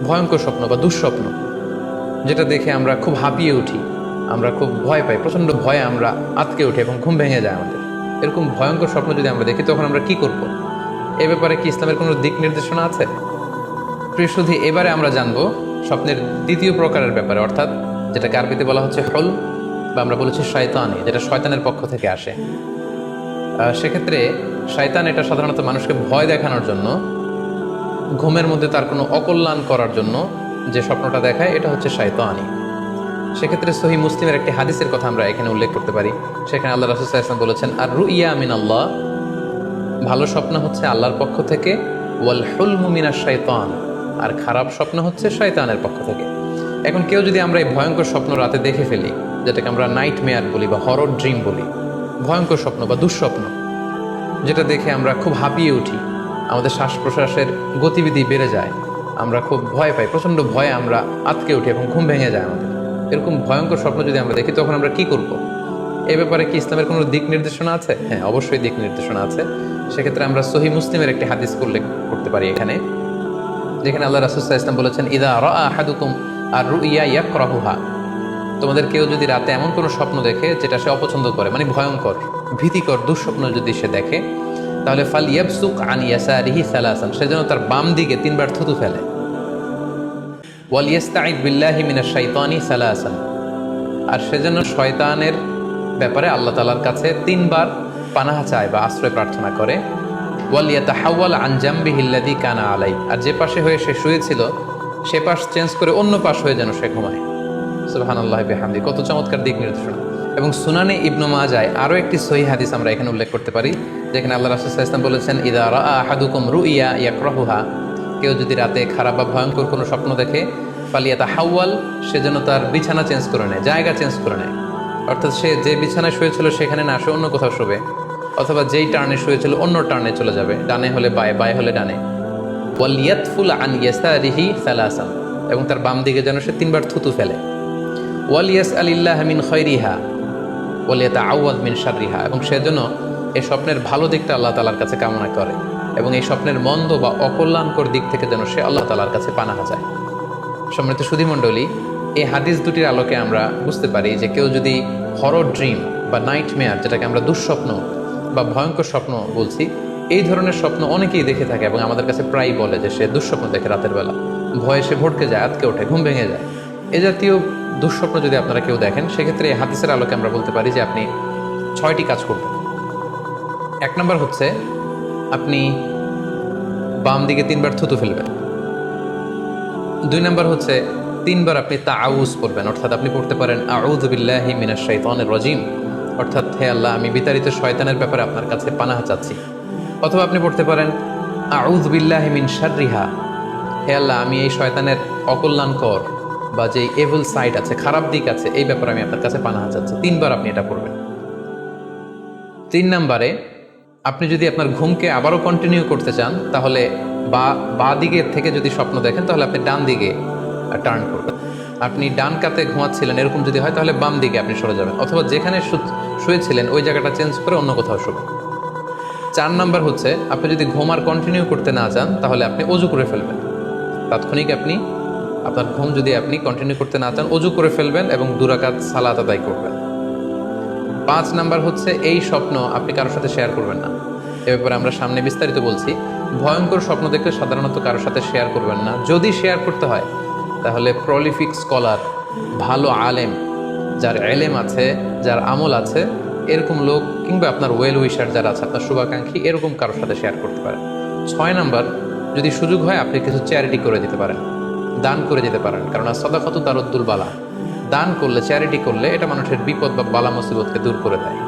ভয়ঙ্কর স্বপ্ন বা দুঃস্বপ্ন, যেটা দেখে আমরা খুব হাঁপিয়ে উঠি, আমরা খুব ভয় পাই, প্রচণ্ড ভয়ে আমরা আঁতকে উঠি এবং ঘুম ভেঙে যায় আমাদের। এরকম ভয়ঙ্কর স্বপ্ন যদি আমরা দেখি তখন আমরা কি করব? এ ব্যাপারে কি ইসলামের কোনো দিক নির্দেশনা আছে? প্রিয় সুধী, এবারে আমরা জানবো স্বপ্নের দ্বিতীয় প্রকারের ব্যাপারে, অর্থাৎ যেটাকে আরবিতে বলা হচ্ছে হল, বা আমরা বলেছি শয়তানি, যেটা শয়তানের পক্ষ থেকে আসে। সেক্ষেত্রে শয়তান এটা সাধারণত মানুষকে ভয় দেখানোর জন্য, ঘুমের মধ্যে তার কোনো অকল্যাণ করার জন্য যে স্বপ্নটা দেখায়, এটা হচ্ছে শয়তানি। সেক্ষেত্রে সহি মুসলিমের একটি হাদিসের কথা আমরা এখানে উল্লেখ করতে পারি। সেখানে আল্লাহ রাসূল সাল্লাল্লাহু আলাইহি ওয়াসাল্লাম বলেছেন, আর রুইয়া মিন আল্লাহ, ভালো স্বপ্ন হচ্ছে আল্লাহর পক্ষ থেকে, ওয়াল হুলমু মিনাশ শাইতান, আর খারাপ স্বপ্ন হচ্ছে শয়তানের পক্ষ থেকে। এখন কেউ যদি আমরা এই ভয়ঙ্কর স্বপ্ন রাতে দেখে ফেলি, যেটাকে আমরা নাইট মেয়ার বলি বা হরর ড্রিম বলি, ভয়ঙ্কর স্বপ্ন বা দুঃস্বপ্ন, যেটা দেখে আমরা খুব হাঁপিয়ে উঠি, আমাদের শ্বাস প্রশ্বাসের গতিবিধি বেড়ে যায়, আমরা খুব ভয় পাই, প্রচণ্ড ভয়ে আমরা আঁতকে উঠি এবং ঘুম ভেঙে যায় আমাদের। এরকম ভয়ঙ্কর স্বপ্ন যদি আমরা দেখি তখন আমরা কি করব? এ ব্যাপারে কি ইসলামের কোনো দিক নির্দেশনা আছে? হ্যাঁ, অবশ্যই দিক নির্দেশনা আছে। সেক্ষেত্রে আমরা সহি মুসলিমের একটি হাদিস উল্লেখ করতে পারি এখানে, যেখানে আল্লাহ রাসূল সাল্লাল্লাহু আলাইহি ওয়াসাল্লাম বলেছেন, ইদা রাআ আহাদুকুম আর রুইয়া ইয়াকরাহুহা, তোমাদের কেউ যদি রাতে এমন কোনো স্বপ্ন দেখে যেটা সে অপছন্দ করে, মানে ভয়ঙ্কর ভীতিকর দুঃস্বপ্ন যদি সে দেখে, তাহলে ফাল ইয়াবসুক আন ইয়াসারিহি সালাসান, সে যেন তার বাম দিকে 3বার থুতু ফেলে। ওয়াল ইস্তাঈদ বিল্লাহি মিনাশ শাইতানি সালাসান, আর সে যেন শয়তানের ব্যাপারে আল্লাহ তাআলার কাছে 3বার পানাহ চায় বা আশ্রয় প্রার্থনা করে। ওয়াল ইয়াতাহাওয়াল আন জামবিহি আল্লাযী কানা আলাই, আর যে পাশে হয়ে সে শুয়েছিল সে পাশ চেঞ্জ করে অন্য পাশ হয়ে যেন সে ঘুমায়। সুবহানাল্লাহি বিহামদি, কত চমৎকার দিক নির্দেশনা। এবং সুনানে ইবনু মাজায় আরও একটি সহিহ হাদিস আমরা এখানে উল্লেখ করতে পারি, যেখানে আল্লাহ রাসূল সাল্লাল্লাহু আলাইহি ওয়াসাল্লাম বলেছেন, ইদা রাআ আহাদুকুম রুইয়া ইয়াকরাহুহা, কেউ যদি রাতে খারাপ বা ভয়ঙ্কর কোনো স্বপ্ন দেখে, ফালিয়াতাহাওয়াল, সে যেন তার বিছানা চেঞ্জ করে নেয়, জায়গা চেঞ্জ করে নেয়। অর্থাৎ সে যে বিছানায় শুয়েছিল সেখানে না, সে অন্য কোথাও শোবে, অথবা যেই টার্নে শুয়েছিল অন্য টার্নে চলে যাবে, ডানে হলে বায়ে, বায়ে হলে ডানে। ওয়াল ইয়াতফুল আন ইয়াসারিহি সালাসান, এবং তার বাম দিকে যেন সে 3বার থুতু ফেলে। ওয়াল ইয়াসআলিল্লাহ মিন খায়রিহা ওয়াল ইয়াতাআওয়ায মিন শাররিহা, এবং সে যেন এই স্বপ্নের ভালো দিকটা আল্লাহ তাআলার কাছে কামনা করে, এবং এই স্বপ্নের মন্দ বা অকল্যাণকর দিক থেকে যেন সে আল্লাহ তাআলার কাছে পানাহ চায়। সম্মানিত সুধীমণ্ডলী, এই হাদিস দুটির আলোকে আমরা বুঝতে পারি যে কেউ যদি হরর ড্রিম বা নাইট মেয়ার, যেটাকে আমরা দুঃস্বপ্ন বা ভয়ঙ্কর স্বপ্ন বলছি, এই ধরনের স্বপ্ন অনেকেই দেখে থাকে এবং আমাদের কাছে প্রায়ই বলে যে সে দুঃস্বপ্ন দেখে রাতের বেলা, ভয়ে সে ভটকে যায়, আতকে ওঠে, ঘুম ভেঙে যায়। এ জাতীয় দুঃস্বপ্ন যদি আপনারা কেউ দেখেন, সেক্ষেত্রে এই হাদিসের আলোকে আমরা বলতে পারি যে আপনি 6টি কাজ করবেন। 1 নম্বর হচ্ছে আপনি বাম দিকে 3বার থুতু ফেলবেন। 2 নম্বর হচ্ছে 3বার আপনি তাআউয পড়বেন, অর্থাৎ আপনি পড়তে পারেন আউযু বিল্লাহি মিনাশ শাইতানির রাজিম, অর্থাৎ হে আল্লাহ, আমি বিতাড়িত শয়তানের ব্যাপারে আপনার কাছে পানাহ চাচ্ছি। অথবা আপনি পড়তে পারেন আউযু বিল্লাহি মিন শাররিহা, হে আল্লাহ, আমি এই শয়তানের অকল্যাণকর বা যে এভিল সাইড আছে, খারাপ দিক আছে, এই ব্যাপারে আমি আপনার কাছে পানাহ চাচ্ছি। 3বার আপনি এটা পড়বেন। 3 নম্বরে আপনি যদি আপনার ঘুমকে আবারও কন্টিনিউ করতে চান, তাহলে বা দিকের থেকে যদি স্বপ্ন দেখেন, তাহলে আপনি ডান দিকে টার্ন করবেন। আপনি ডান কাতে ঘুমাচ্ছিলেন, এরকম যদি হয় তাহলে বাম দিকে আপনি সরে যাবেন, অথবা যেখানে শুয়েছিলেন ওই জায়গাটা চেঞ্জ করে অন্য কোথাও শোবেন। 4 নম্বর হচ্ছে আপনি যদি ঘুম আর কন্টিনিউ করতে না চান, তাহলে আপনি অজু করে ফেলবেন। তাৎক্ষণিক আপনি আপনার ঘুম যদি আপনি কন্টিনিউ করতে না চান, অজু করে ফেলবেন এবং 2 রাকাত সালাত আদায় করবেন। 5 নাম্বার হচ্ছে এই স্বপ্ন আপনি কারোর সাথে শেয়ার করবেন না। এ ব্যাপারে আমরা সামনে বিস্তারিত বলছি। ভয়ঙ্কর স্বপ্ন দেখলে সাধারণত কারোর সাথে শেয়ার করবেন না। যদি শেয়ার করতে হয় তাহলে প্রলিফিক স্কলার, ভালো আলেম, যার এলেম আছে, যার আমল আছে, এরকম লোক, কিংবা আপনার ওয়েল উইশার যারা আছে, আপনার শুভাকাঙ্ক্ষী, এরকম কারোর সাথে শেয়ার করতে পারেন। 6 নাম্বার, যদি সুযোগ হয় আপনি কিছু চ্যারিটি করে দিতে পারেন, দান করে দিতে পারেন, কারণ সাদাকাতু তারুদ্দুল বালা, দান করলে, চ্যারিটি করলে এটা মানুষের বিপদ বা বালা মুসিবতকে দূর করে দেয়।